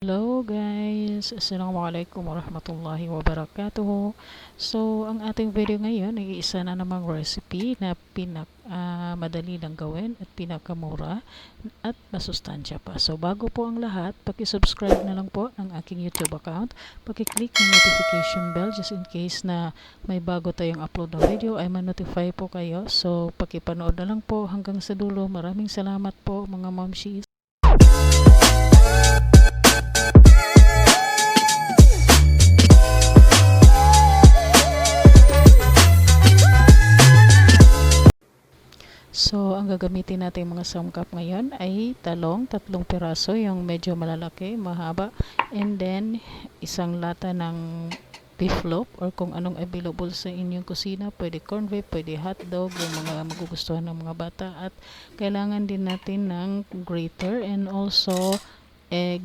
Hello guys! Assalamualaikum warahmatullahi wabarakatuh. So, ang ating video ngayon ay isa na namang recipe na madali lang gawin at pinakamura at masustansya pa. So, bago po ang lahat, paki-subscribe na lang po ng aking YouTube account. Paki-click ng notification bell just in case na may bago tayong upload na video ay ma-notify po kayo. So, paki-panood na lang po hanggang sa dulo. Maraming salamat po mga momshies. So, ang gagamitin natin mga sangkap ngayon ay talong, 3 piraso, yung medyo malalaki, mahaba, and then isang lata ng beef loaf or kung anong available sa inyong kusina, pwede corned beef, pwede hotdog, yung mga magugustuhan ng mga bata, at kailangan din natin ng grater and also egg,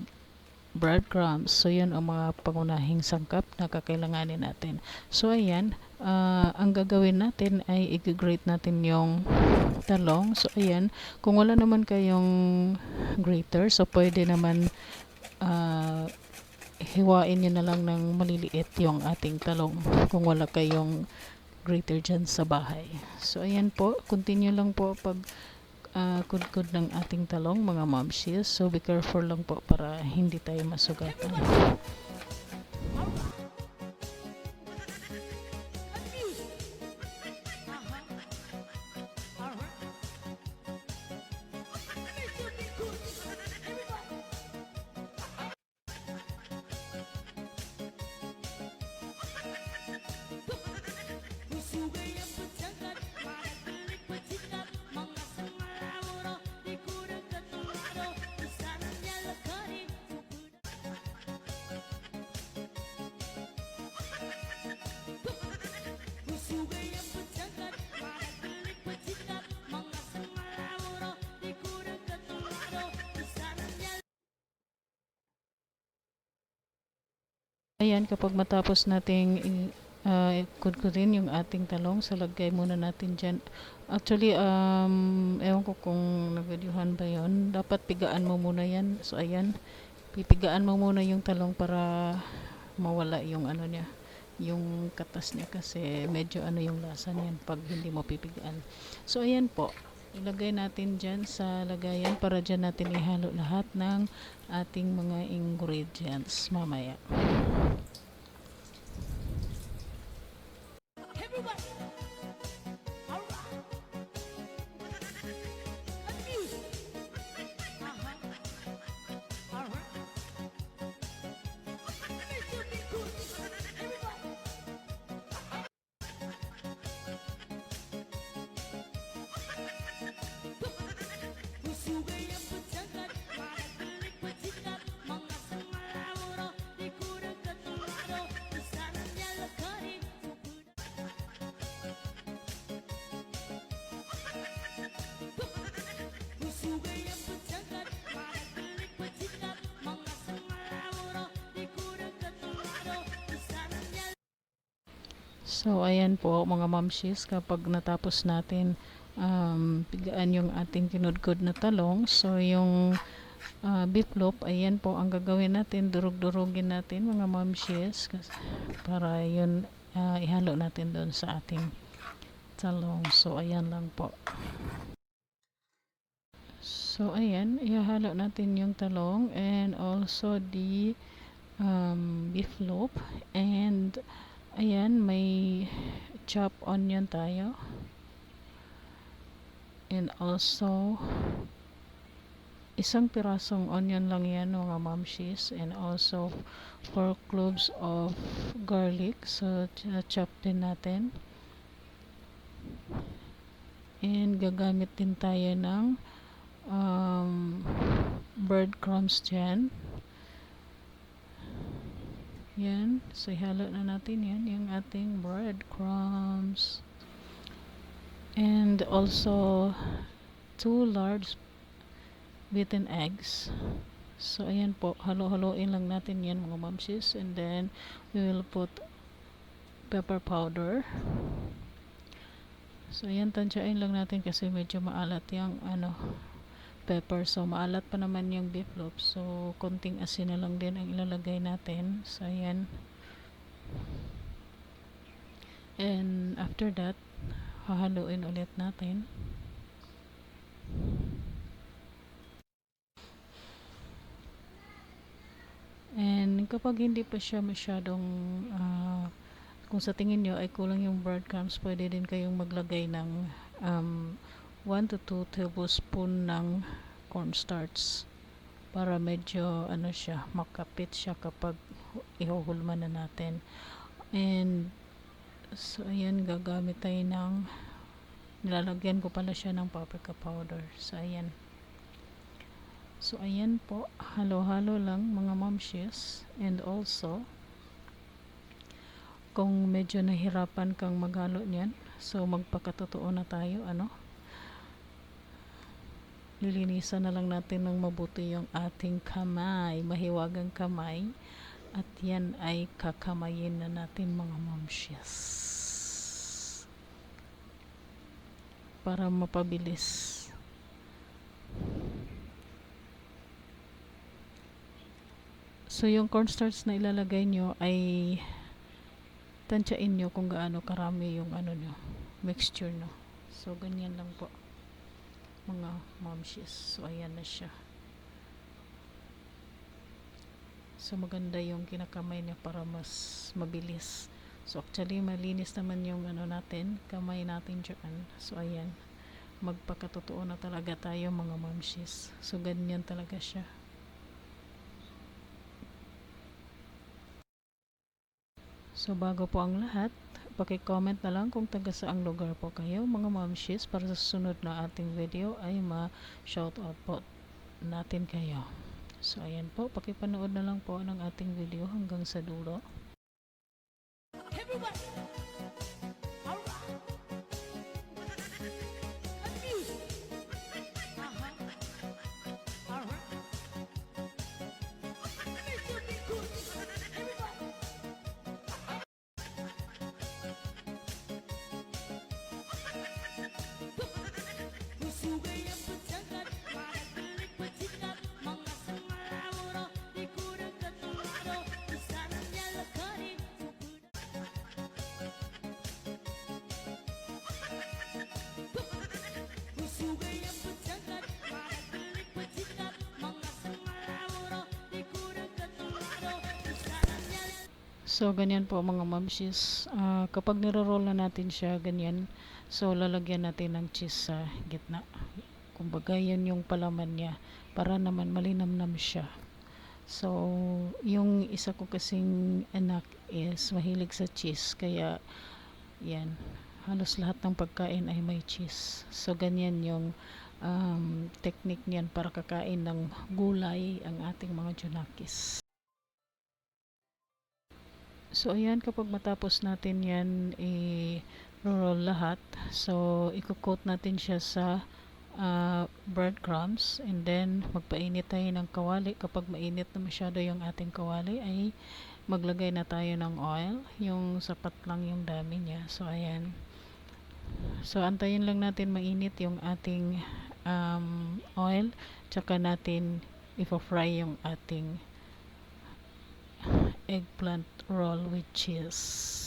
breadcrumbs. So, yun ang mga pangunahing sangkap na kakailanganin natin. So, ayan, ang gagawin natin ay i-grate natin yung talong. So, ayan, kung wala naman kayong grater, so pwede naman hiwain nyo na lang ng maliliit yung ating talong kung wala kayong grater dyan sa bahay. So, ayan po, continue lang po pag kudkod ng ating talong mga momshies. So be careful lang po para hindi tayo masugatan. Ayan, kapag matapos nating kudkudin yung ating talong, so lagay muna natin dyan. Actually, ewan ko kung nag-videohan ba yun. Dapat pigaan mo muna yan. So, ayan, pipigaan mo muna yung talong para mawala yung ano niya, yung katas niya, kasi medyo ano yung lasa niyan pag hindi mo pipigaan. So, ayan po. Ilagay natin dyan sa lagayan para dyan natin ihalo lahat ng ating mga ingredients mamaya. So, ayan po mga momshies, kapag natapos natin pigaan yung ating kinudkod na talong, so yung beef loaf, ayan po ang gagawin natin, durug-durugin natin mga momshies para yun ihalo natin doon sa ating talong. So, ayan lang po. So, ayan, ihalo natin yung talong and also the beef loaf, and ayan, may chop onion tayo. And also, isang pirasong onion lang yan mga momshies. And also, 4 cloves of garlic. So, chop din natin. And gagamit din tayo ng breadcrumbs dyan. Yan. So, ihalo na natin yan, yung ating breadcrumbs. And also, 2 large beaten eggs. So, ayan po. Halo-haloin lang natin yan mga momshies. And then, we will put pepper powder. So, ayan, tansyain lang natin kasi medyo maalat yung pepper. So, maalat pa naman yung beef loaf. So, konting asin na lang din ang ilalagay natin. So, ayan. And after that, hahaluin ulit natin. And kapag hindi pa siya masyadong kung sa tingin nyo ay kulang yung breadcrumbs, pwede din kayong maglagay ng 1 to 2 tablespoon ng cornstarch para medyo ano siya, makapit siya kapag ihuhulma na natin. And so ayan, gagamit tayo ng, nilalagyan ko pala siya ng paprika powder. So ayan. So ayan po, halo-halo lang mga momshies. And also, kung medyo nahirapan kang maghalo niyan, so magpakatotoo na tayo, lilinisan na lang natin ng mabuti yung ating kamay, mahiwagang kamay, at yan ay kakamayin na natin mga momshies para mapabilis. So yung cornstarch na ilalagay nyo ay tansyain nyo kung gaano karami yung nyo, mixture no. So ganyan lang po mga momshies. So ayan na siya. So maganda yung kinakamay niya para mas mabilis. So actually malinis naman yung natin, kamay natin dyan. So ayan, magpakatotoo na talaga tayo mga momshies. So ganyan talaga siya. So bago po ang lahat, paki-comment na lang kung taga saang lugar po kayo mga momshies para sa susunod na ating video ay ma-shoutout po natin kayo. So ayan po, pakipanood na lang po ng ating video hanggang sa dulo. So ganyan po mga momshies, kapag niro-roll na natin siya ganyan, so lalagyan natin ng cheese sa gitna. Kumbaga yan yung palaman niya para naman malinamnam siya. So yung isa ko kasing anak is mahilig sa cheese, kaya yan, halos lahat ng pagkain ay may cheese. So ganyan yung technique niyan para kakain ng gulay ang ating mga junakis. So ayan, kapag matapos natin yan i-roll lahat, so i-coat natin siya sa breadcrumbs, and then magpainit tayo ng kawali. Kapag mainit na masyado yung ating kawali ay maglagay na tayo ng oil, yung sapat lang yung dami niya. So ayan, so antayin lang natin mainit yung ating oil, tsaka natin i-fry yung ating eggplant roll with cheese.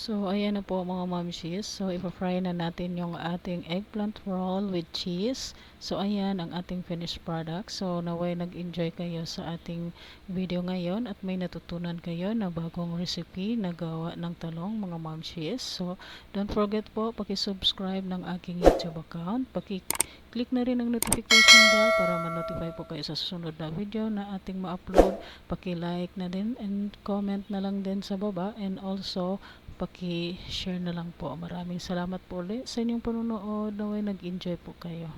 So, ayan na po mga momshies. So, ipa-fry na natin yung ating eggplant roll with cheese. So, ayan ang ating finished product. So, naway nag-enjoy kayo sa ating video ngayon at may natutunan kayo na bagong recipe na gawa ng talong mga momshies. So, don't forget po, paki-subscribe ng aking YouTube account. Paki-click na rin ang notification bell para ma-notify po kayo sa susunod na video na ating ma-upload. Paki-like na din and comment na lang din sa baba, and also paki-share na lang po. Maraming salamat po ulit sa inyong panonood. Naway nag-enjoy po kayo.